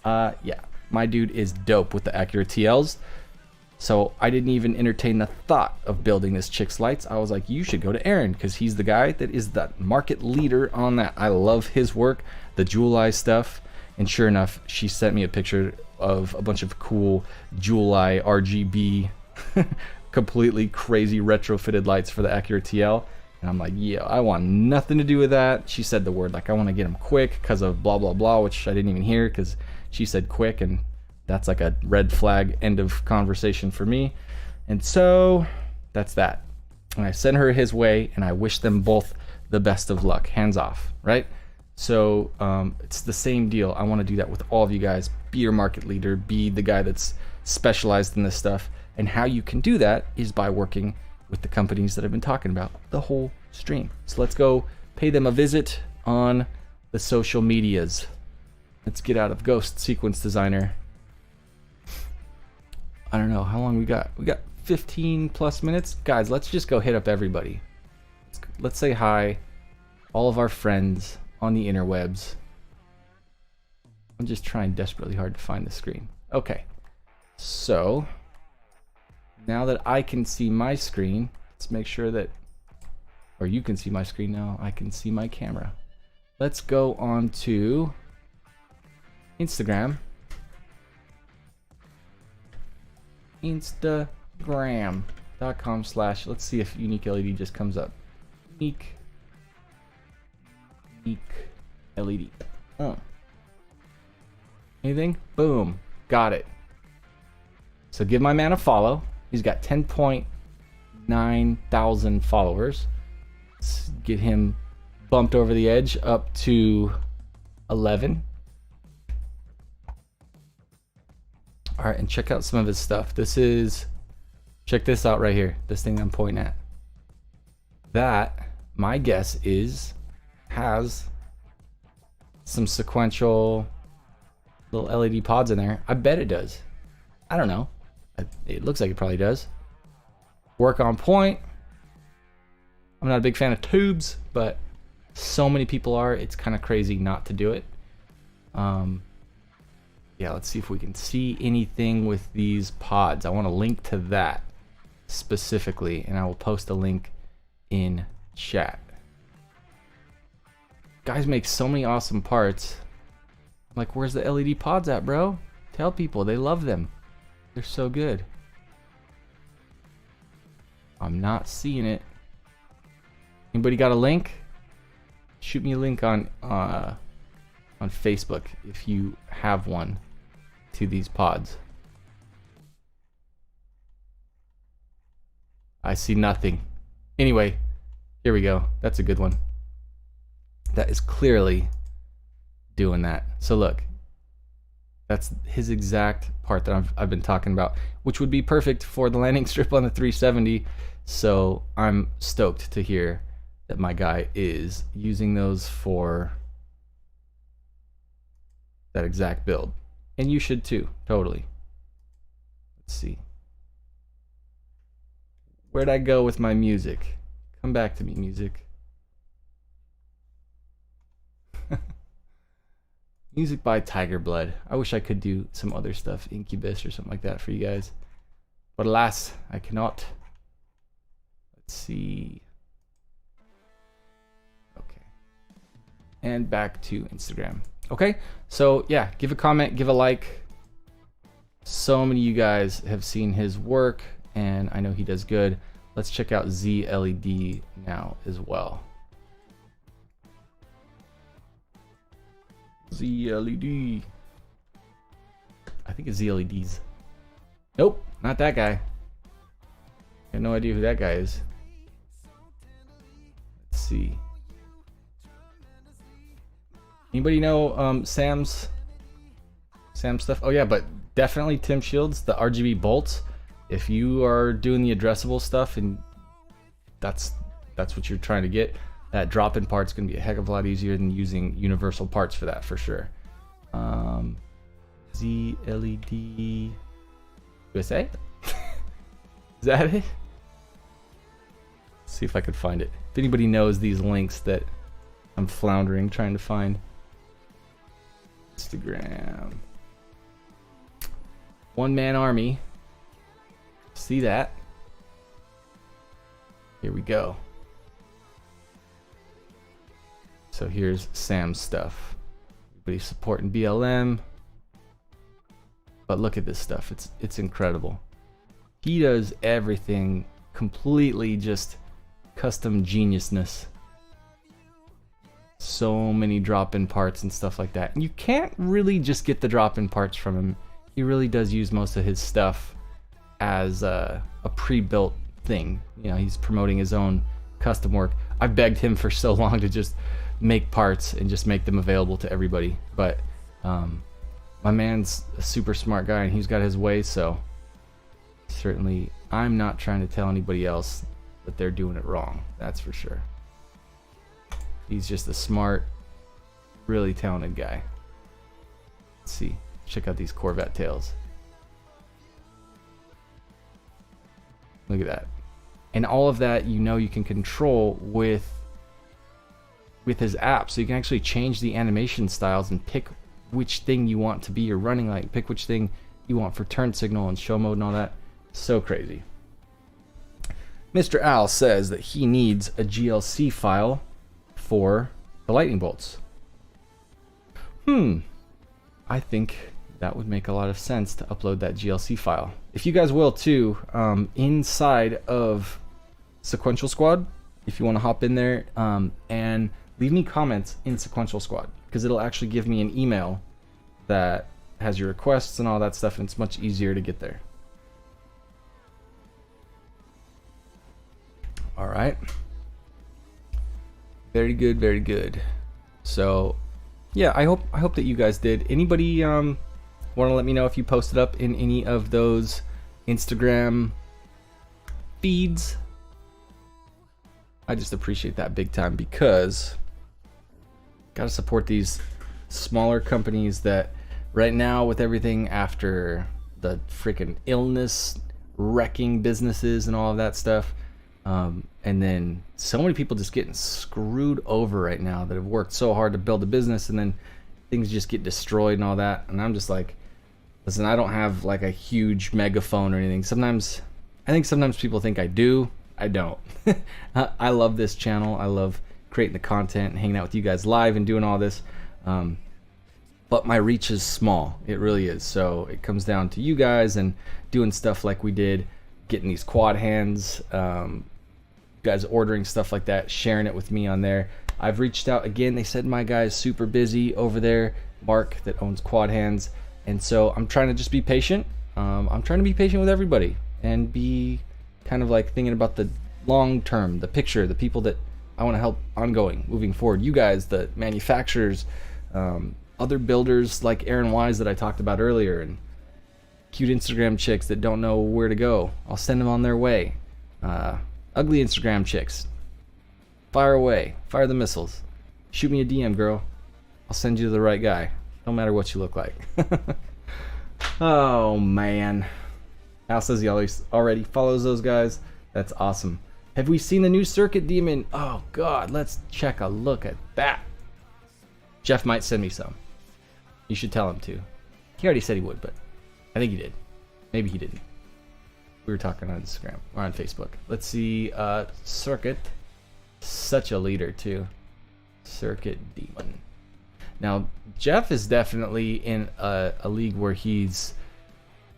Yeah, my dude is dope with the accurate TLs. So I didn't even entertain the thought of building this chick's lights. I was like, you should go to Aaron, because he's the guy that is the market leader on that. I love his work, the Jewel Eye stuff. And sure enough, she sent me a picture of a bunch of cool Jewel Eye RGB completely crazy retrofitted lights for the accurate TL. And I'm like, yeah, I want nothing to do with that. She said the word like, I want to get them quick because of blah, blah, blah, which I didn't even hear because she said quick, and that's like a red flag end of conversation for me. And so that's that. And I sent her his way, and I wish them both the best of luck. Hands off, right? So it's the same deal. I want to do that with all of you guys. Be your market leader. Be the guy that's specialized in this stuff. And how you can do that is by working with the companies that I've been talking about the whole stream. So let's go pay them a visit on the social medias. Let's get out of Ghost Sequence Designer. I don't know how long we got. We got 15 plus minutes. Guys, let's just go hit up everybody. Let's say hi, all of our friends on the interwebs. I'm just trying desperately hard to find the screen. Okay, so now that I can see my screen, let's make sure that, or you can see my screen now, I can see my camera. Let's go on to Instagram. Instagram.com/ let's see if YuniqueLED just comes up. YuniqueLED. Oh. Anything? Boom. Got it. So give my man a follow. He's got 10.9 thousand followers. Let's get him bumped over the edge up to 11. All right, and check out some of his stuff. This is, check this out right here. This thing I'm pointing at. That, my guess is, has some sequential little LED pods in there. I bet it does. I don't know. It looks like it probably does. Work on point. I'm not a big fan of tubes, but so many people are. It's kind of crazy not to do it. Yeah, let's see if we can see anything with these pods. I want to link to that specifically, and I will post a link in chat. Guys make so many awesome parts. I'm like, where's the LED pods at, bro? Tell people, they love them. They're so good. I'm not seeing it. Anybody got a link? Shoot me a link on Facebook if you have one to these pods. I see nothing. Anyway, here we go. That's a good one. That is clearly doing that. So look, that's his exact part that I've been talking about, which would be perfect for the landing strip on the 370. So I'm stoked to hear that my guy is using those for that exact build. And you should too, totally. Let's see. Where'd I go with my music? Come back to me, music. Music by Tiger Blood. I wish I could do some other stuff, Incubus or something like that for you guys. But alas, I cannot. Let's see. Okay. And back to Instagram. Okay, so yeah, give a comment, give a like. So many of you guys have seen his work, and I know he does good. Let's check out YuniqueLED now as well. YuniqueLED. I think it's YuniqueLEDs. Nope, not that guy. I have no idea who that guy is. Let's see. Anybody know Sam's stuff? Oh yeah, but definitely Tim Shields, the RGB bolts. If you are doing the addressable stuff and that's what you're trying to get, that drop-in part's gonna be a heck of a lot easier than using universal parts for that, for sure. YuniqueLED USA? Is that it? Let's see if I could find it. If anybody knows these links that I'm floundering trying to find. Instagram. One man army. See that? Here we go. So here's Sam's stuff. Everybody's supporting BLM. But look at this stuff. It's incredible. He does everything completely just custom geniusness. So many drop-in parts and stuff like that. And you can't really just get the drop-in parts from him. He really does use most of his stuff as a pre-built thing. You know, he's promoting his own custom work. I begged him for so long to just make parts and just make them available to everybody. But my man's a super smart guy and he's got his way, so certainly I'm not trying to tell anybody else that they're doing it wrong. That's for sure. He's just a smart, really talented guy. Let's see. Check out these Corvette tails. Look at that. And all of that, you know, you can control with his app. So you can actually change the animation styles and pick which thing you want to be your running light. Pick which thing you want for turn signal and show mode and all that. So crazy. Mr. Al says that he needs a GLC file for the lightning bolts. I think that would make a lot of sense to upload that GLC file. If you guys will too, inside of Sequential Squad, if you want to hop in there and leave me comments in Sequential Squad, because it'll actually give me an email that has your requests and all that stuff, and it's much easier to get there. All right. Very good, very good. So, yeah, I hope that you guys did. Anybody want to let me know if you posted up in any of those Instagram feeds? I just appreciate that big time, because gotta support these smaller companies that right now, with everything after the freaking illness wrecking businesses and all of that stuff, and then so many people just getting screwed over right now that have worked so hard to build a business, and then things just get destroyed and all that. And I'm just like, listen, I don't have like a huge megaphone or anything. I think sometimes people think I do. I don't. I love this channel. I love creating the content and hanging out with you guys live and doing all this. But my reach is small. It really is. So it comes down to you guys and doing stuff like we did, getting these quad hands, guys ordering stuff like that, sharing it with me on there. I've reached out again. They said my guy is super busy over there, Mark, that owns Quad Hands. And so I'm trying to just be patient. I'm trying to be patient with everybody and be kind of like thinking about the long term, the picture, the people that I want to help ongoing, moving forward. You guys, the manufacturers, other builders like Aaron Wise that I talked about earlier, and cute Instagram chicks that don't know where to go. I'll send them on their way. Ugly Instagram chicks, fire away, fire the missiles. Shoot me a DM, girl. I'll send you to the right guy, no matter what you look like. Oh man. Al says he already follows those guys. That's awesome. Have we seen the new Circuit Demon? Oh god, let's check a look at that. Jeff might send me some. You should tell him to. He already said he would, but I think he did. Maybe he didn't. We were talking on Instagram or on Facebook. Let's see. Circuit. Such a leader too. Circuit Demon. Now Jeff is definitely in a league where he's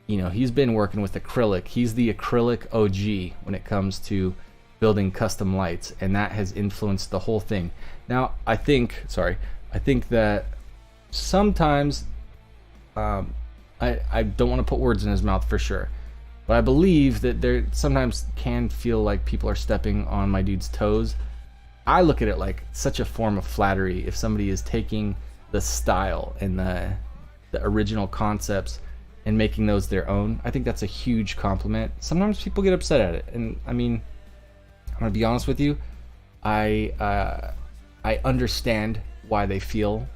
been working with acrylic. He's the acrylic OG when it comes to building custom lights, and that has influenced the whole thing. Now I think that sometimes I don't want to put words in his mouth for sure, but I believe that there sometimes can feel like people are stepping on my dude's toes. I look at it like such a form of flattery if somebody is taking the style and the original concepts and making those their own. I think that's a huge compliment. Sometimes people get upset at it, and I mean, I'm gonna be honest with you, I understand why they feel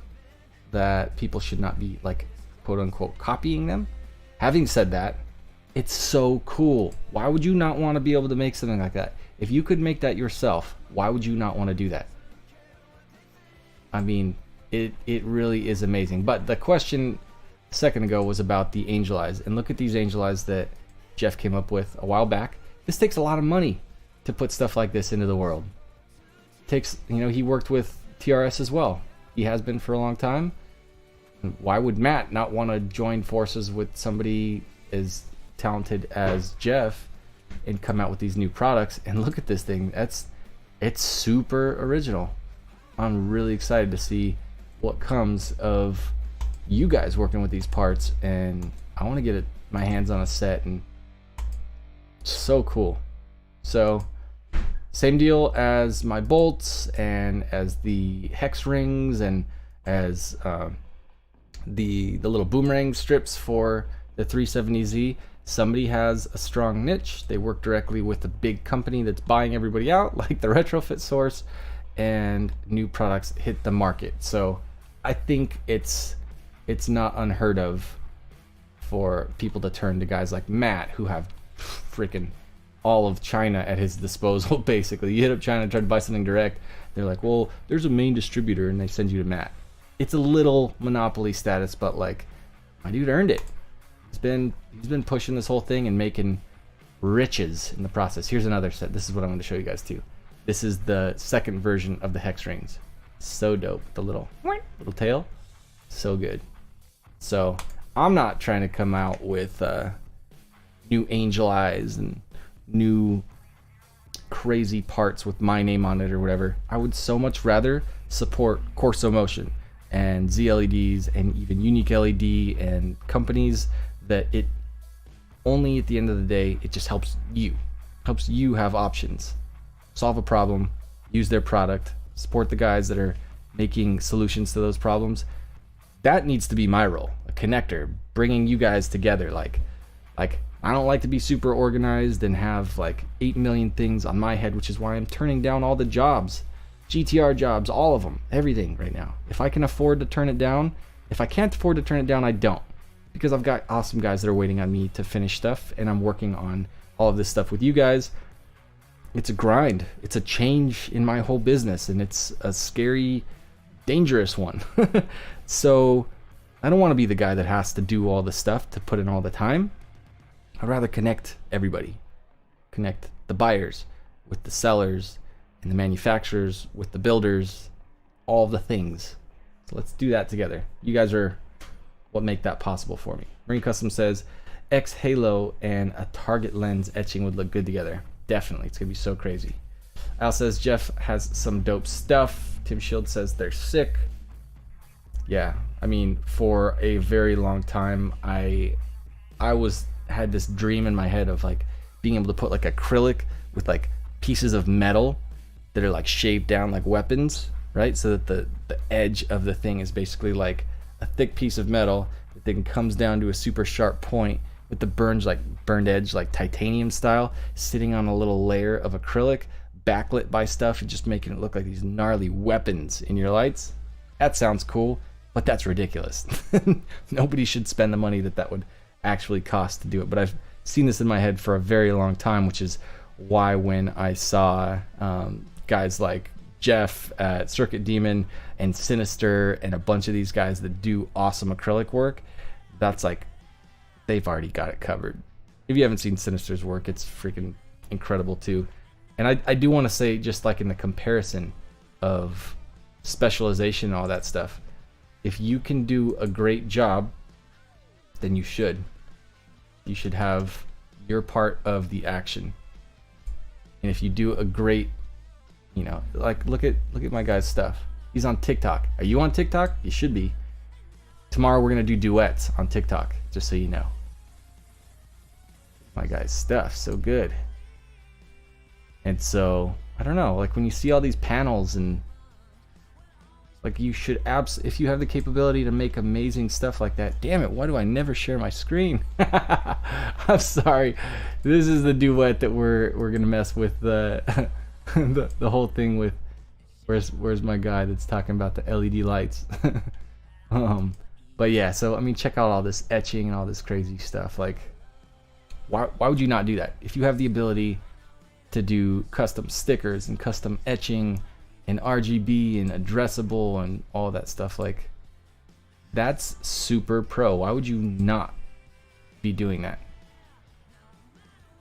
that people should not be like quote unquote copying them. Having said that, it's so cool. Why would you not want to be able to make something like that? If you could make that yourself, why would you not want to do that? I mean, it really is amazing. But the question a second ago was about the angel eyes, and look at these angel eyes that Jeff came up with a while back. This takes a lot of money to put stuff like this into the world. It takes, he worked with TRS as well. He has been for a long time. Why would Matt not want to join forces with somebody as talented as Jeff and come out with these new products? And look at this thing. it's super original. I'm really excited to see what comes of you guys working with these parts, and I want to get my hands on a set, and so cool. So same deal as my bolts and as the hex rings and as the little boomerang strips for the 370Z. Somebody has a strong niche. They work directly with a big company that's buying everybody out, like the retrofit source, and new products hit the market. So I think it's not unheard of for people to turn to guys like Matt, who have freaking all of China at his disposal. Basically, you hit up China and try to buy something direct, they're like, well, there's a main distributor, and they send you to Matt. It's a little monopoly status, but like, my dude earned it. He's been pushing this whole thing and making riches in the process. Here's another set. This is what I'm going to show you guys too. This is the second version of the hex rings. So dope. The little tail. So good. So I'm not trying to come out with new angel eyes and new crazy parts with my name on it or whatever. I would so much rather support Corso Motion and ZLEDs and even YuniqueLED and companies that it only at the end of the day, it just helps you have options, solve a problem, use their product, support the guys that are making solutions to those problems. That needs to be my role, a connector, bringing you guys together. Like I don't like to be super organized and have like 8 million things on my head, which is why I'm turning down all the jobs, GTR jobs, all of them, everything right now. If I can afford to turn it down, if I can't afford to turn it down, I don't. Because I've got awesome guys that are waiting on me to finish stuff, and I'm working on all of this stuff with you guys. It's a grind. It's a change in my whole business, and it's a scary, dangerous one. So I don't want to be the guy that has to do all the stuff to put in all the time. I'd rather connect everybody. Connect the buyers with the sellers and the manufacturers with the builders, all the things. So let's do that together. You guys are what make that possible for me. Marine Custom says X Halo and a target lens etching would look good together. Definitely, it's gonna be so crazy. Al says Jeff has some dope stuff. Tim Shield says they're sick. Yeah, I mean, for a very long time, I had this dream in my head of like being able to put like acrylic with like pieces of metal that are like shaved down like weapons, right? So that the edge of the thing is basically like a thick piece of metal that then comes down to a super sharp point with the burned edge like titanium style, sitting on a little layer of acrylic backlit by stuff and just making it look like these gnarly weapons in your lights. That sounds cool, but that's ridiculous. Nobody should spend the money that would actually cost to do it. But I've seen this in my head for a very long time, which is why when I saw guys like Jeff at Circuit Demon and Sinister and a bunch of these guys that do awesome acrylic work, that's like, they've already got it covered. If you haven't seen Sinister's work, it's freaking incredible too. And I do want to say, just like in the comparison of specialization and all that stuff, if you can do a great job, then you should have your part of the action. And if you do a great, you know, like look at my guy's stuff. He's on TikTok. Are you on TikTok? You should be. Tomorrow we're gonna do duets on TikTok, just so you know. My guy's stuff, so good. And so I don't know, like when you see all these panels and like you should if you have the capability to make amazing stuff like that. Damn it, why do I never share my screen? I'm sorry. This is the duet that we're gonna mess with the the whole thing with. Where's my guy that's talking about the LED lights? But yeah, so I mean, check out all this etching and all this crazy stuff. Like, why would you not do that? If you have the ability to do custom stickers and custom etching and RGB and addressable and all that stuff, like, that's super pro. Why would you not be doing that?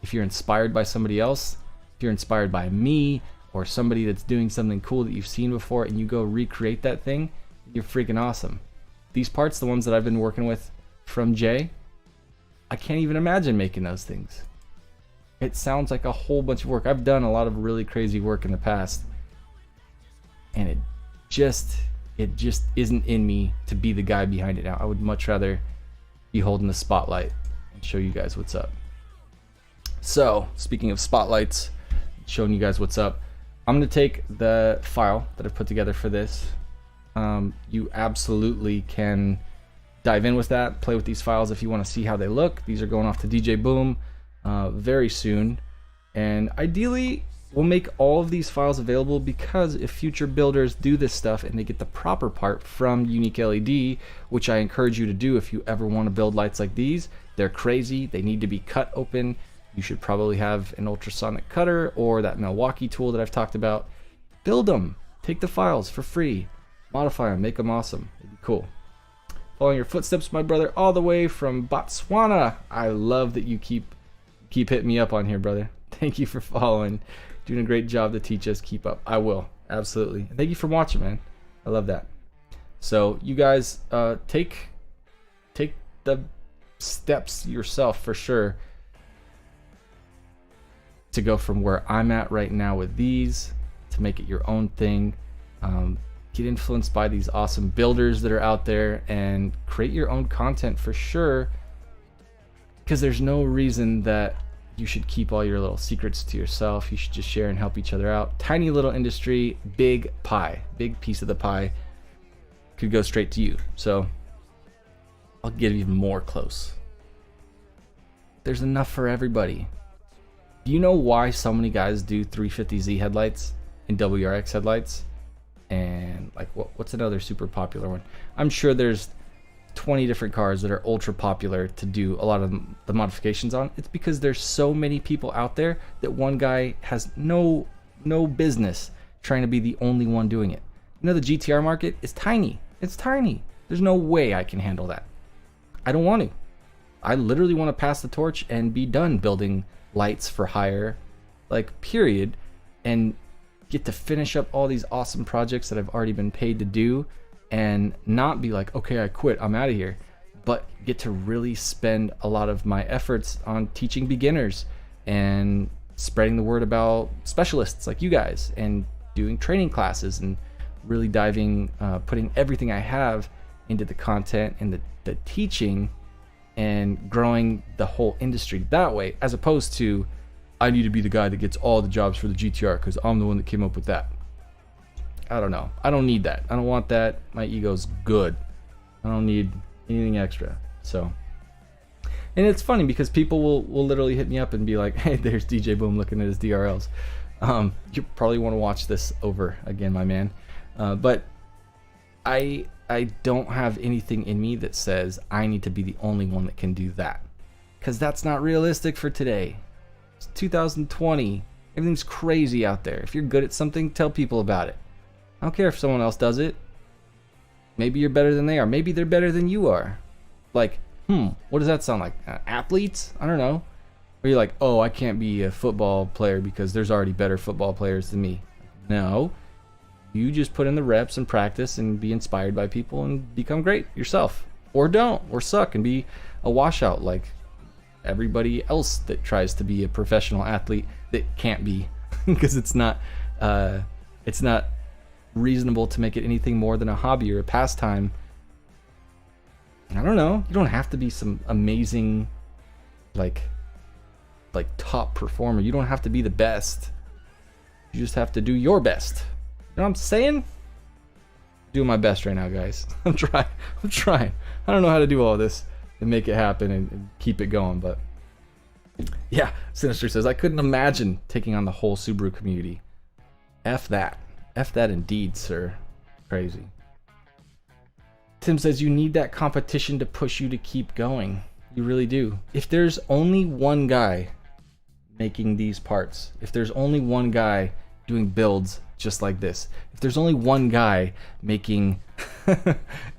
If you're inspired by somebody else, if you're inspired by me or somebody that's doing something cool that you've seen before and you go recreate that thing, you're freaking awesome. These parts, the ones that I've been working with from Jay, I can't even imagine making those things. It sounds like a whole bunch of work. I've done a lot of really crazy work in the past, and it just isn't in me to be the guy behind it now. I would much rather be holding the spotlight and show you guys what's up. So, speaking of spotlights, showing you guys what's up, I'm going to take the file that I've put together for this. You absolutely can dive in with that, play with these files if you want to see how they look. These are going off to DJ Boom very soon, and ideally we'll make all of these files available, because if future builders do this stuff and they get the proper part from YuniqueLED, which I encourage you to do if you ever want to build lights like these, they're crazy, they need to be cut open. You should probably have an ultrasonic cutter or that Milwaukee tool that I've talked about. Build them, take the files for free, modify them, make them awesome. It'd be cool. Following your footsteps, my brother, all the way from Botswana. I love that you keep hitting me up on here, brother. Thank you for following. Doing a great job to teach us. Keep up. I will. Absolutely. And thank you for watching, man. I love that. So you guys take the steps yourself for sure to go from where I'm at right now with these to make it your own thing. Get influenced by these awesome builders that are out there and create your own content for sure, because there's no reason that you should keep all your little secrets to yourself. You should just share and help each other out. Tiny little industry, big pie, big piece of the pie could go straight to you. So I'll get even more close. There's enough for everybody. Do you know why so many guys do 350Z headlights and WRX headlights? And like what's another super popular one? I'm sure there's 20 different cars that are ultra popular to do a lot of the modifications on. It's because there's so many people out there that one guy has no business trying to be the only one doing it. You know, the GTR market is tiny. It's tiny. There's no way I can handle that. I don't want to. I literally want to pass the torch and be done building lights for hire, like period, and get to finish up all these awesome projects that I've already been paid to do, and not be like, okay, I quit, I'm out of here, but get to really spend a lot of my efforts on teaching beginners and spreading the word about specialists like you guys, and doing training classes, and really diving, putting everything I have into the content and the teaching, and growing the whole industry that way, as opposed to I need to be the guy that gets all the jobs for the GTR because I'm the one that came up with that. I don't know. I don't need that. I don't want that. My ego's good. I don't need anything extra. So, and it's funny because people will literally hit me up and be like, hey, there's DJ Boom looking at his DRLs. You probably want to watch this over again, my man. But I don't have anything in me that says I need to be the only one that can do that, because that's not realistic for today. It's 2020. Everything's crazy out there. If you're good at something, tell people about it. I don't care if someone else does it. Maybe you're better than they are. Maybe they're better than you are. Like, what does that sound like? Athletes? I don't know. Or you're like, oh, I can't be a football player because there's already better football players than me. No. You just put in the reps and practice and be inspired by people and become great yourself. Or don't. Or suck and be a washout like everybody else that tries to be a professional athlete that can't be, because it's not reasonable to make it anything more than a hobby or a pastime. I don't know. You don't have to be some amazing like top performer. You don't have to be the best. You just have to do your best. You know what I'm saying? Doing my best right now, guys. I'm trying. I don't know how to do all this and make it happen and keep it going, but yeah. Sinister says, I couldn't imagine taking on the whole Subaru community. F that indeed, sir. Crazy. Tim says, you need that competition to push you to keep going. You really do. If there's only one guy making these parts, if there's only one guy doing builds just like this, if there's only one guy making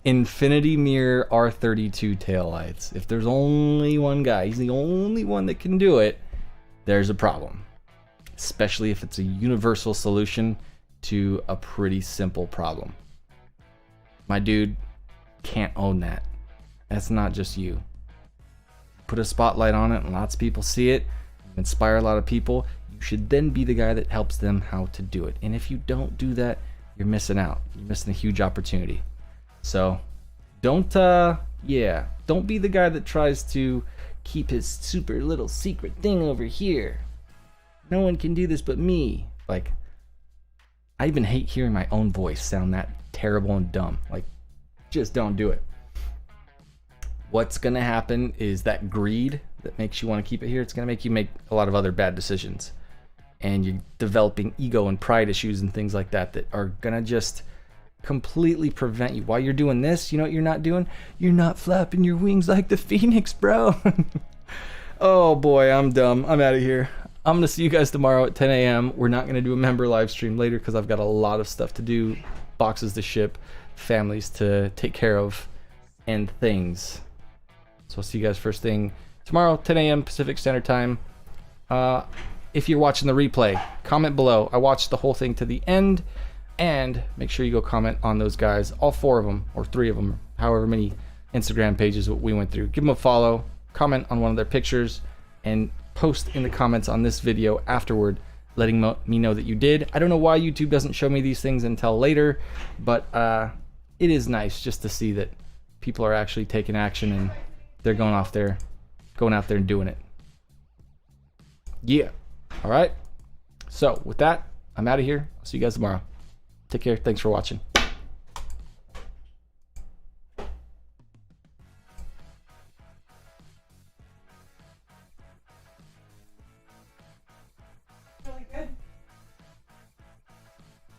infinity mirror R32 taillights, if there's only one guy, he's the only one that can do it, there's a problem. Especially if it's a universal solution to a pretty simple problem. My dude can't own that. That's not just you. Put a spotlight on it and lots of people see it, inspire a lot of people, you should then be the guy that helps them how to do it. And if you don't do that, you're missing out. You're missing a huge opportunity. So don't be the guy that tries to keep his super little secret thing over here. No one can do this but me. Like, I even hate hearing my own voice sound that terrible and dumb. Like, just don't do it. What's gonna happen is that greed that makes you want to keep it here, it's gonna make you make a lot of other bad decisions. And you're developing ego and pride issues and things like that that are gonna just completely prevent you. While you're doing this, you know what you're not doing? You're not flapping your wings like the phoenix, bro. Oh boy, I'm dumb. I'm out of here. I'm gonna see you guys tomorrow at 10 a.m. We're not gonna do a member live stream later because I've got a lot of stuff to do, boxes to ship, families to take care of, and things. So I'll see you guys first thing tomorrow, 10 a.m. Pacific Standard Time. If you're watching the replay, comment below. I watched the whole thing to the end, and make sure you go comment on those guys, all 4 of them, or 3 of them, however many Instagram pages we went through. Give them a follow, comment on one of their pictures, and post in the comments on this video afterward, letting me know that you did. I don't know why YouTube doesn't show me these things until later, but it is nice just to see that people are actually taking action and they're going out there and doing it. Yeah. All right. So with that, I'm out of here. I'll see you guys tomorrow. Take care. Thanks for watching.